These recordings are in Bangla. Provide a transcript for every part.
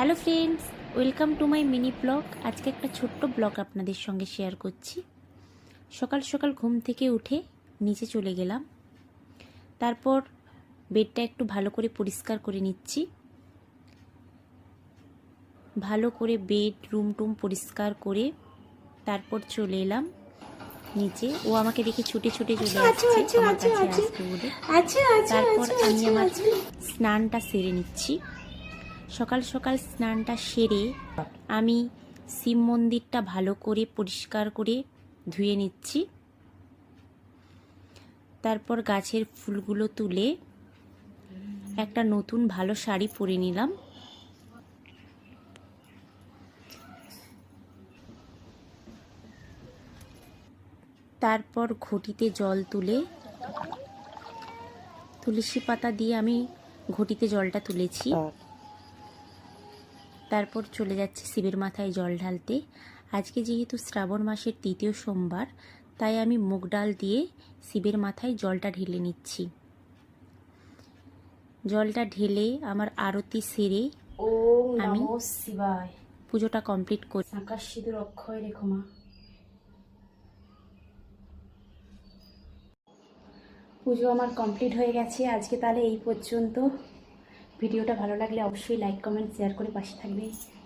Hello friends, welcome to my mini blog. আজকে একটা ছোট্ট ব্লগ আপনাদের সঙ্গে শেয়ার করছি। সকাল সকাল ঘুম থেকে উঠে নিচে চলে গেলাম। তারপর বেডটা একটু ভালো করে পরিষ্কার করে নিচ্ছি। ভালো করে বেড রুম পরিষ্কার করে তারপর চলে এলাম নিচে। ও আমাকে দেখে ছুটে ছুটে চলে আসছে আমার কাছে আসবে বলে। তারপর আমি আমার স্নানটা সেরে নিচ্ছি। সকাল সকাল স্নানটা সেরে আমি শিব মন্দিরটা ভালো করে পরিষ্কার করে ধুয়ে নিচ্ছি। তারপর গাছের ফুলগুলো তুলে একটা নতুন ভালো শাড়ি পরে নিলাম। তারপর ঘটিতে জল তুলে তুলসী পাতা দিয়ে আমি ঘটিতে জলটা তুলেছি। তারপর চলে যাচ্ছে শিবের মাথায় জল ঢালতে। আজকে যেহেতু শ্রাবণ মাসের তৃতীয় সোমবার, তাই আমি মুগ ডাল দিয়ে শিবের মাথায় জলটা ঢেলে নিচ্ছি। জলটা ঢেলে আমার আরতি সেরে আমি শিবায় পুজোটা কমপ্লিট করি। আকাশ সিঁদুর অক্ষয় রেখো মা। পুজো আমার কমপ্লিট হয়ে গেছে। আজকে তাহলে এই পর্যন্ত। ভিডিওটা ভালো লাগলে অবশ্যই লাইক কমেন্ট শেয়ার করে পাশে থাকবে।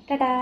টাটা।